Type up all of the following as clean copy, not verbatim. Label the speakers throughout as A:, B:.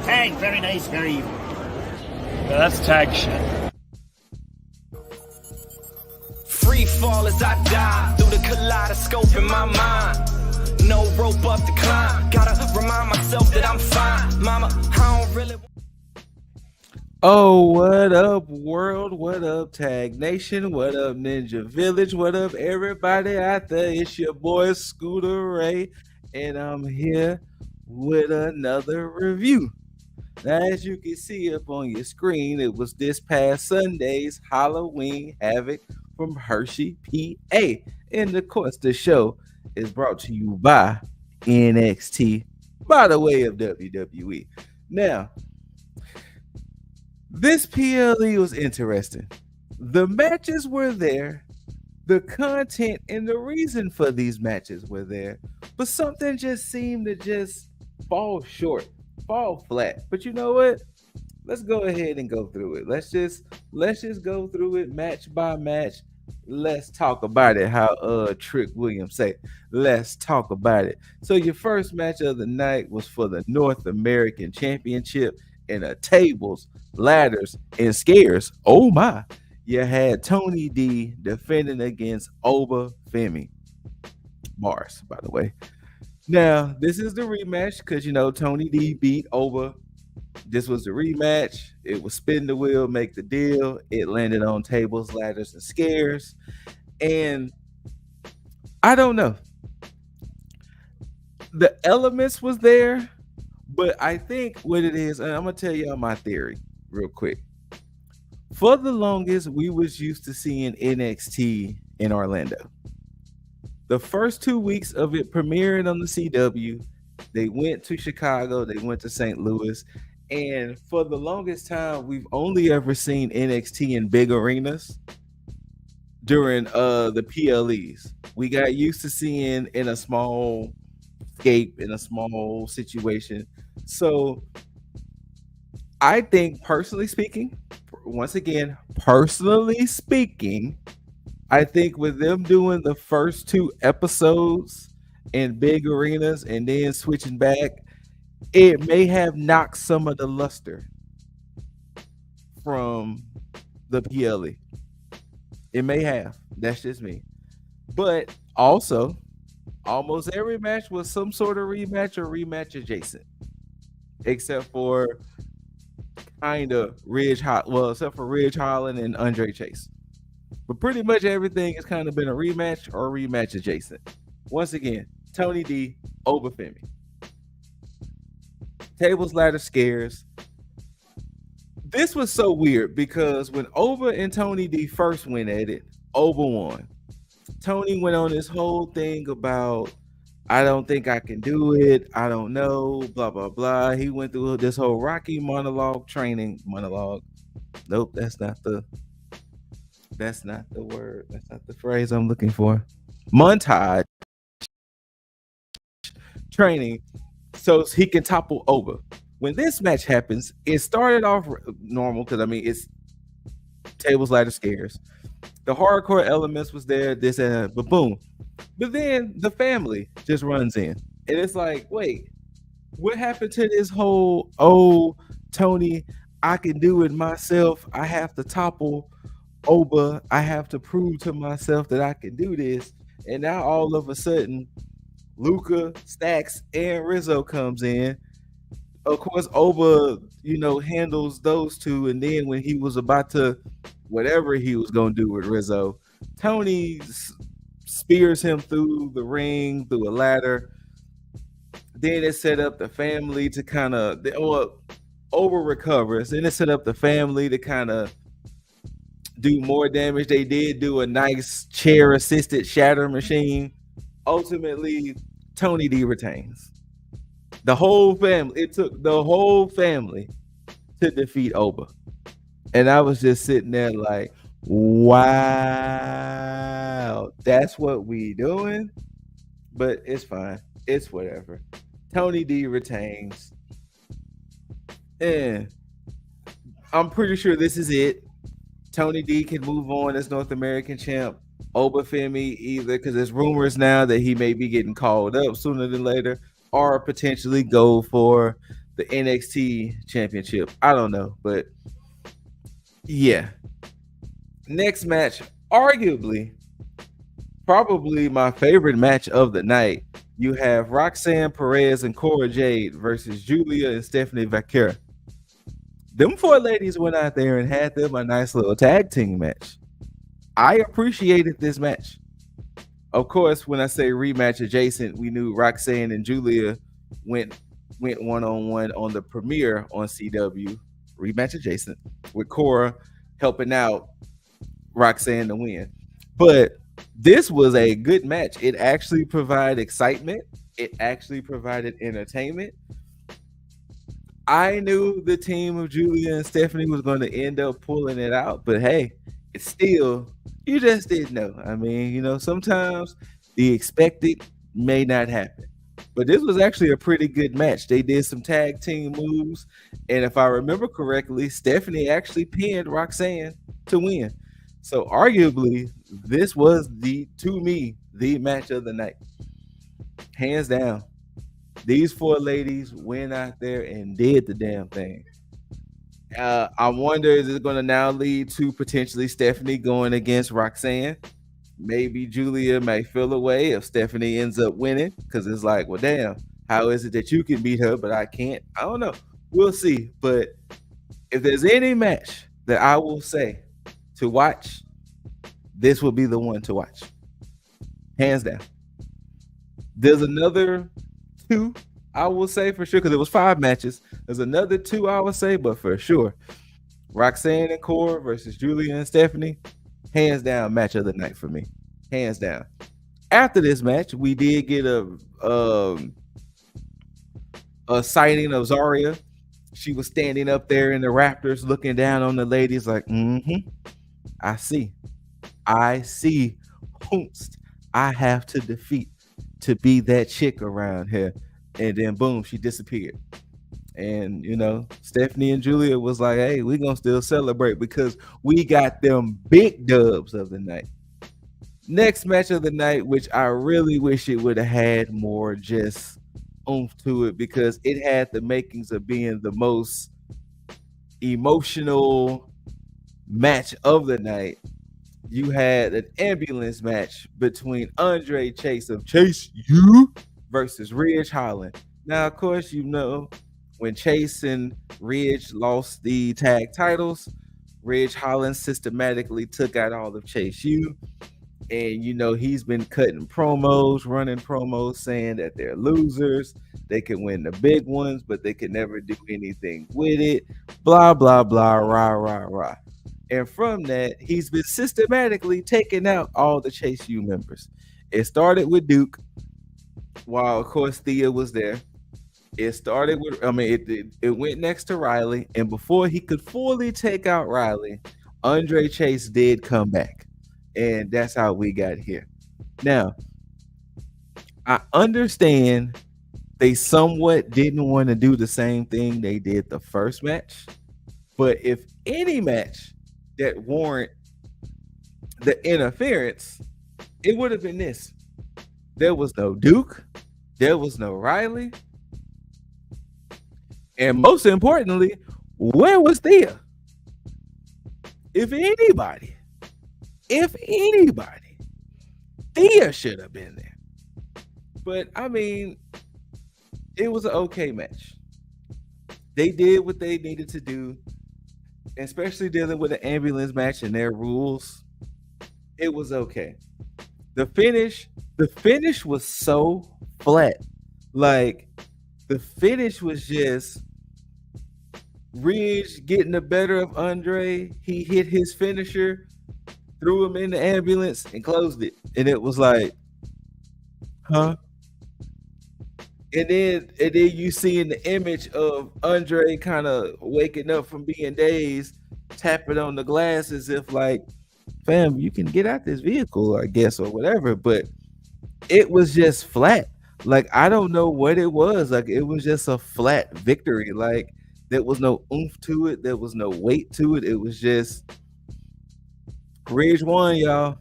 A: Tag, very nice, very evil.
B: That's tag shit.
C: Free fall as I dive through the kaleidoscope in my mind. No rope up to climb. Gotta remind myself that I'm fine. Mama, I don't really.
D: Oh, what up, world? What up, Tag Nation? What up, Ninja Village? What up, everybody out there? It's your boy Scooter Ray, and I'm here with another review. Now, as you can see up on your screen, it was this past Sunday's Halloween Havoc from Hershey, PA. And of course, the show is brought to you by NXT, by the way of WWE. Now, this PLE was interesting. The matches were there, the content and the reason for these matches were there, but something just seemed to just fall short, fall flat. But you know what? Let's go ahead and go through it. Let's just go through it match by match. Let's talk about it. How Trick Williams say, let's talk about it. So your first match of the night was for the North American Championship in a tables, ladders, and scares. Oh my. You had Tony D defending against Oba Femi. Bars, by the way. Now, this is the rematch because, you know, Tony D beat Oba. This was the rematch. It was spin the wheel, make the deal. It landed on tables, ladders, and scares. And I don't know. The elements was there, but I think what it is, and I'm going to tell y'all my theory real quick. For the longest, we was used to seeing NXT in Orlando. The first 2 weeks of it premiering on the CW, they went to Chicago, they went to St. Louis, and for the longest time, we've only ever seen NXT in big arenas during the PLEs. We got used to seeing in a small scape, in a small situation. So I think, personally speaking, once again, I think with them doing the first 2 episodes in big arenas and then switching back, it may have knocked some of the luster from the PLE. It may have. That's just me. But also, almost every match was some sort of rematch or rematch adjacent, except for Ridge Holland and Andre Chase. But pretty much everything has kind of been a rematch or rematch adjacent. Once again, Tony D, Oba Femi. Tables, ladders, scares. This was so weird because when Oba and Tony D first went at it, Oba won. Tony went on this whole thing about, I don't think I can do it. I don't know, blah, blah, blah. He went through this whole Rocky monologue. Nope, that's not the word. That's not the phrase I'm looking for. Montage training so he can topple Oba. When this match happens, it started off normal because, I mean, it's tables, ladders, scares. The hardcore elements was there, this and that, but boom. But then the family just runs in. And it's like, wait, what happened to this whole, oh, Tony, I can do it myself. I have to topple Oba. I have to prove to myself that I can do this. And now all of a sudden, Luca, Stacks, and Rizzo comes in. Of course, Oba, handles those two. And then when he was about to, whatever he was going to do with Rizzo, Tony spears him through the ring, through a ladder. Then it set up the family to kind of, Oba recovers. Then it set up the family to kind of do more damage. They did do a nice chair-assisted shatter machine. Ultimately, Tony D retains. The whole family. It took the whole family to defeat Oba. And I was just sitting there like, wow, that's what we doing? But it's fine. It's whatever. Tony D retains. And I'm pretty sure this is it. Tony D can move on as North American champ. Oba Femi either, because there's rumors now that he may be getting called up sooner than later, or potentially go for the NXT Championship. I don't know, but yeah. Next match, arguably, probably my favorite match of the night. You have Roxanne, Perez, and Cora Jade versus Giulia and Stephanie Vaquer. Them four ladies went out there and had them a nice little tag team match. I appreciated this match. Of course, when I say rematch adjacent, we knew Roxanne and Giulia went one-on-one on the premiere on CW, rematch adjacent, with Cora helping out Roxanne to win. But this was a good match. It actually provided excitement. It actually provided entertainment. I knew the team of Giulia and Stephanie was going to end up pulling it out, but hey, it's still, you just didn't know. I mean, you know, sometimes the expected may not happen. But this was actually a pretty good match. They did some tag team moves, and if I remember correctly, Stephanie actually pinned Roxanne to win. So arguably, this was to me, the match of the night. Hands down. These four ladies went out there and did the damn thing. I wonder, is it going to now lead to potentially Stephanie going against Roxanne? Maybe Giulia may feel away if Stephanie ends up winning, because it's like, well, damn, how is it that you can beat her, but I can't? I don't know. We'll see. But if there's any match that I will say to watch, this will be the one to watch. Hands down. There's another 2, I will say for sure, because it was 5 matches. There's another 2 I would say, but for sure, Roxanne and Cora versus Giulia and Stephanie, hands down match of the night for me. Hands down. After this match, we did get a sighting of Zarya. She was standing up there in the Raptors looking down on the ladies like, I see whomst I have to defeat to be that chick around here. And then boom, she disappeared. And you know, Stephanie and Giulia was like, hey, we're gonna still celebrate because we got them big dubs of the night. Next match of the night, which I really wish it would have had more just oomph to it, because it had the makings of being the most emotional match of the night. You had an ambulance match between Andre Chase of Chase U versus Ridge Holland. Now, of course, you know, when Chase and Ridge lost the tag titles, Ridge Holland systematically took out all of Chase U. And, you know, he's been cutting promos, running promos, saying that they're losers. They can win the big ones, but they can never do anything with it. Blah, blah, blah, rah, rah, rah. And from that, he's been systematically taking out all the Chase U members. It started with Duke, while, of course, Thea was there. It started with, it went next to Riley. And before he could fully take out Riley, Andre Chase did come back. And that's how we got here. Now, I understand they somewhat didn't want to do the same thing they did the first match. But if any match that warrant the interference, it would have been this. There was no Duke. There was no Riley. And most importantly, where was Thea? If anybody, Thea should have been there. But I mean, it was an okay match. They did what they needed to do, especially dealing with an ambulance match and their rules. It was okay. The finish was so flat. Like, the finish was just Ridge getting the better of Andre. He hit his finisher, threw him in the ambulance, and closed it. And it was like, huh? And then you see in the image of Andre kind of waking up from being dazed, tapping on the glass as if like, fam, you can get out this vehicle, I guess, or whatever. But it was just flat. Like, I don't know what it was. Like, it was just a flat victory. Like, there was no oomph to it. There was no weight to it. It was just Ridge won, y'all.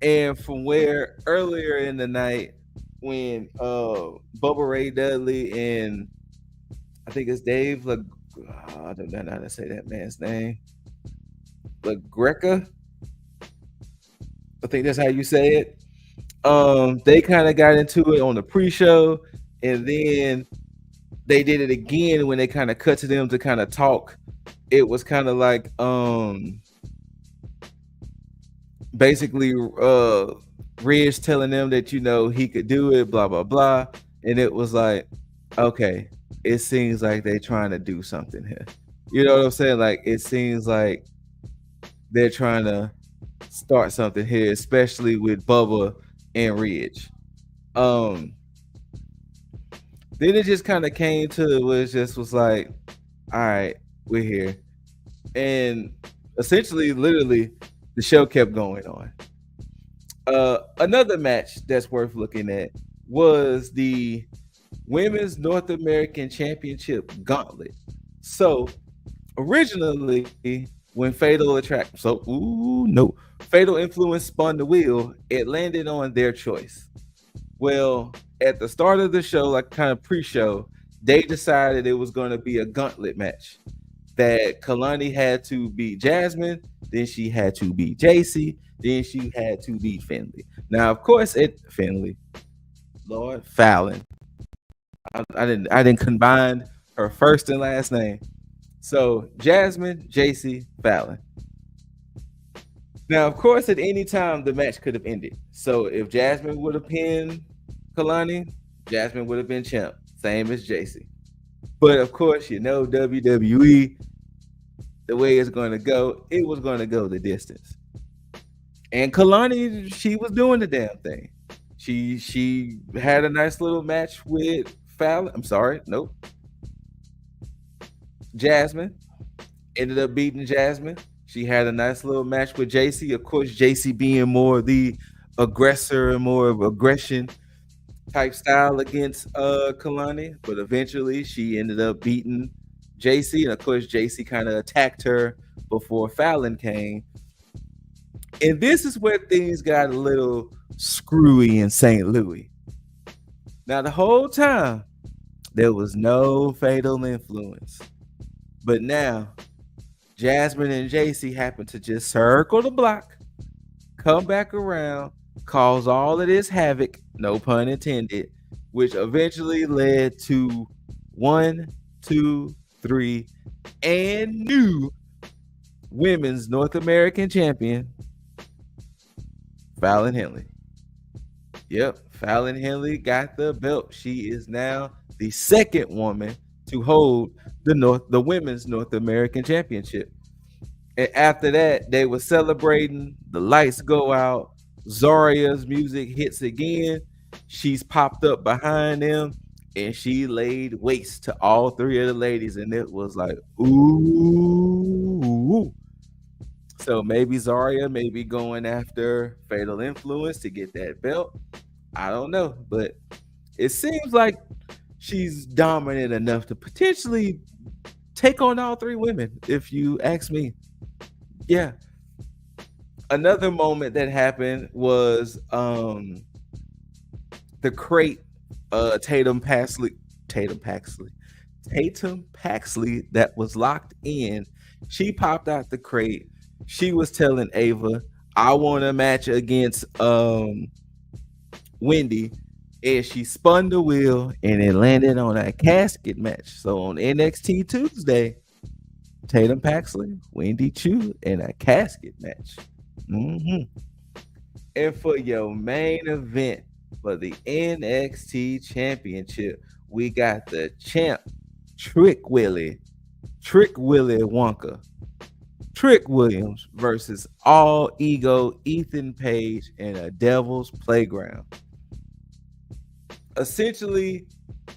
D: And from where earlier in the night, when Bubba Ray Dudley and I think it's Dave. I don't know how to say that man's name. LaGreca. I think that's how you say it. They kind of got into it on the pre-show, and then they did it again when they kind of cut to them to kind of talk. It was kind of like basically Ridge telling them that he could do it, blah blah blah, and it was like, okay, it seems like they're trying to do something here. You know what I'm saying? Like, it seems like they're trying to start something here, especially with Bubba and Ridge. Then it just kind of came to was like, all right, we're here. And essentially, literally, the show kept going on. Another match that's worth looking at was the Women's North American Championship Gauntlet. So originally, when Fatal Influence spun the wheel, it landed on their choice. Well, at the start of the show, like kind of pre-show, they decided it was going to be a gauntlet match. That Kalani had to beat Jasmine, then she had to beat JC, then she had to beat Finley. Now, of course, Fallon. I didn't combine her first and last name. So Jasmine, JC, Fallon. Now, of course, at any time the match could have ended. So if Jasmine would have pinned Kalani, Jasmine would have been champ, same as JC. But of course, WWE, the way it's going to go, it was going to go the distance. And Kalani, she was doing the damn thing. She had a nice little match with Fallon. Jasmine. Ended up beating Jasmine. She had a nice little match with JC. Of course, JC being more the aggressor and more of aggression type style against Kalani. But eventually, she ended up beating JC. And of course, JC kind of attacked her before Fallon came. And this is where things got a little screwy in St. Louis. Now, the whole time, there was no Fatal Influence. But now, Jasmine and JC happen to just circle the block, come back around, cause all of this havoc, no pun intended, which eventually led to 1, 2, 3, and new Women's North American Champion, Fallon Henley. Yep, Fallon Henley got the belt. She is now the second woman to hold the Women's North American Championship. And after that, they were celebrating. The lights go out. Zaria's music hits again. She's popped up behind them, and she laid waste to all three of the ladies. And it was like, ooh. So maybe Zaria may be going after Fatal Influence to get that belt. I don't know, but it seems like she's dominant enough to potentially take on all three women, if you ask me. Yeah. Another moment that happened was the crate Tatum Paxley that was locked in. She popped out the crate. She was telling Ava, I want a match against Wendy. And she spun the wheel and it landed on a casket match. So on NXT Tuesday, Tatum Paxley, Wendy Chu, in a casket match. And for your main event for the NXT Championship, we got the champ, Trick Willie Wonka. Trick Williams versus All Ego Ethan Page in a Devil's Playground. Essentially,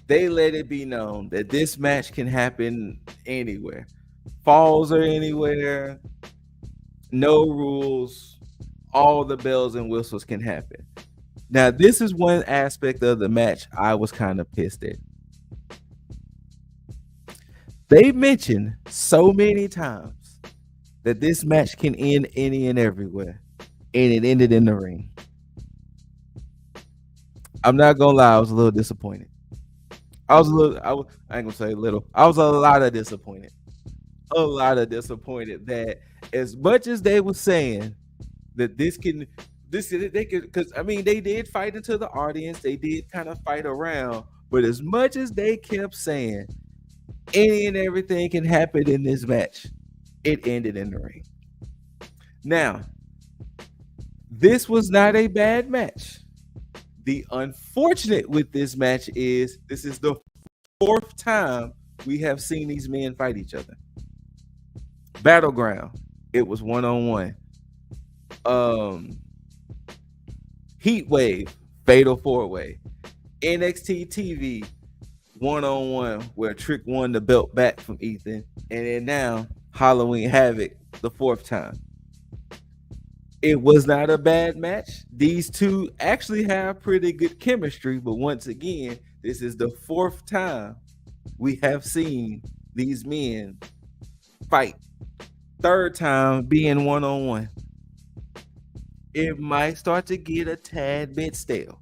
D: they let it be known that this match can happen anywhere. Falls are anywhere. No rules. All the bells and whistles can happen. Now, this is one aspect of the match I was kind of pissed at. They mentioned so many times that this match can end any and everywhere, and it ended in the ring. I'm not gonna lie, I was a little disappointed. I was a little. I ain't gonna say little. I was a lot of disappointed. A lot of disappointed that as much as they were saying that they could, because I mean they did fight into the audience. They did kind of fight around, but as much as they kept saying any and everything can happen in this match, it ended in the ring. Now, this was not a bad match. The unfortunate with this match is this is the 4th time we have seen these men fight each other. Battleground, it was 1-on-1. Heat Wave, Fatal 4-Way. NXT TV, 1-on-1, where Trick won the belt back from Ethan. And then now, Halloween Havoc, the 4th time. It was not a bad match. These two actually have pretty good chemistry, but once again, this is the 4th time we have seen these men fight. 3rd time being 1-on-1. It might start to get a tad bit stale,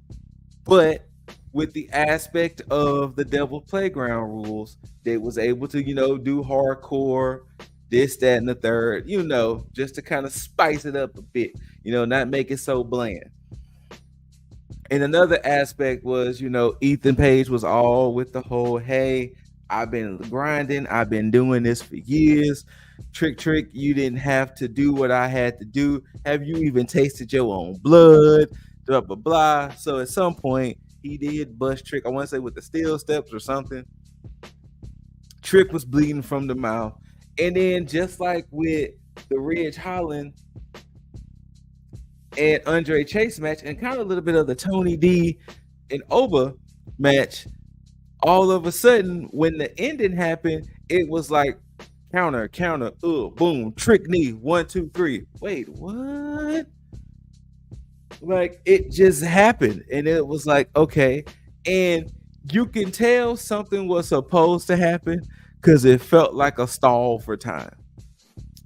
D: but with the aspect of the Devil Playground rules, they was able to, do hardcore, this, that, and the third, just to kind of spice it up a bit, not make it so bland. And another aspect was, Ethan Page was all with the whole, hey, I've been grinding, I've been doing this for years. Trick, you didn't have to do what I had to do. Have you even tasted your own blood? Blah, blah, blah. So at some point, he did bust Trick, I want to say with the steel steps or something. Trick was bleeding from the mouth. And then just like with the Ridge Holland and Andre Chase match, and kind of a little bit of the Tony D and Oba match, all of a sudden, when the ending happened, it was like counter, boom, Trick knee, 1, 2, 3. Wait, what? Like, it just happened. And it was like, okay. And you can tell something was supposed to happen because it felt like a stall for time.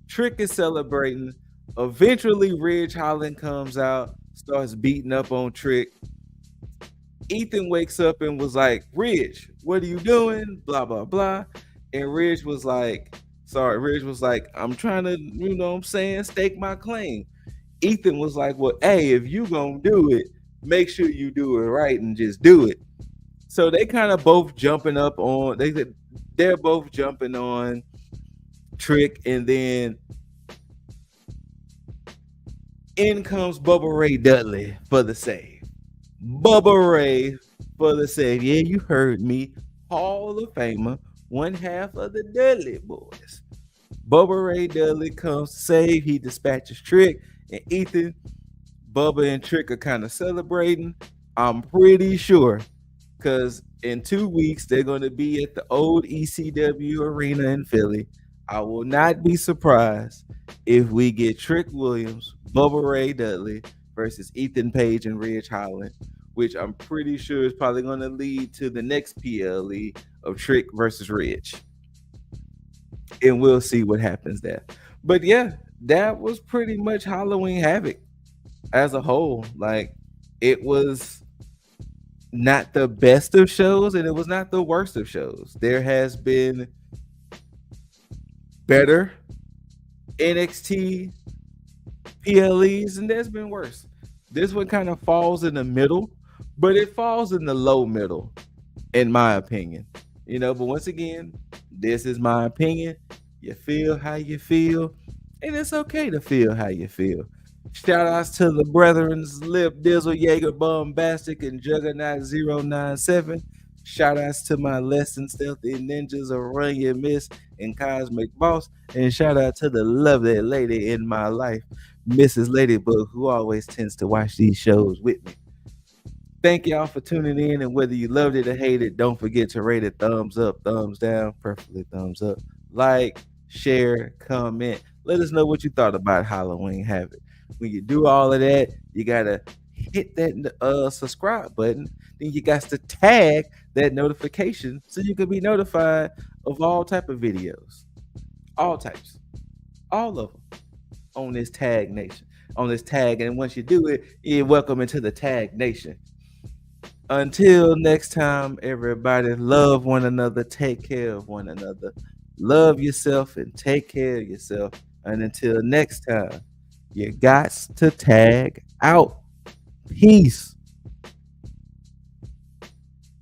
D: Trick is celebrating. Eventually, Ridge Holland comes out, starts beating up on Trick. Ethan wakes up and was like, Ridge, what are you doing? Blah, blah, blah. And Ridge was like, I'm trying to, stake my claim. Ethan was like, well, hey, if you gonna do it, make sure you do it right and just do it. So they kind of both jumping up on, they're both jumping on Trick, and then in comes Bubba Ray Dudley for the save. Bubba Ray for the save. Yeah, you heard me. Hall of Famer, one half of the Dudley boys. Bubba Ray Dudley comes to save. He dispatches Trick, and Ethan, Bubba, and Trick are kind of celebrating. I'm pretty sure, because in 2 weeks, they're going to be at the old ECW arena in Philly. I will not be surprised if we get Trick Williams, Bubba Ray Dudley versus Ethan Page and Ridge Holland, which I'm pretty sure is probably going to lead to the next PLE of Trick versus Ridge. And we'll see what happens there. But yeah, that was pretty much Halloween Havoc as a whole. Like, it was not the best of shows, and it was not the worst of shows. There has been better NXT PLEs, and there's been worse. This one kind of falls in the middle, but it falls in the low middle, in my opinion. But once again, this is my opinion. You feel how you feel, and it's okay to feel how you feel. Shout outs to the Brethrens, Lip Dizzle, Jaeger, Bombastic, and Juggernaut 097. Shout outs to my Lesson Stealthy Ninjas of Run Your Miss and Cosmic Boss. And shout out to the lovely lady in my life, Mrs. Ladybug, who always tends to watch these shows with me. Thank y'all for tuning in, and whether you loved it or hated it, don't forget to rate it thumbs up, thumbs down, preferably thumbs up. Like, share, comment. Let us know what you thought about Halloween Havoc. When you do all of that, you gotta hit that subscribe button. Then you got to tag that notification so you can be notified of all type of videos, all types, all of them on this Tag Nation, on this tag. And once you do it, you're welcome into the Tag Nation. Until next time, everybody, love one another, take care of one another, love yourself, and take care of yourself. And until next time, you got to tag out. Peace.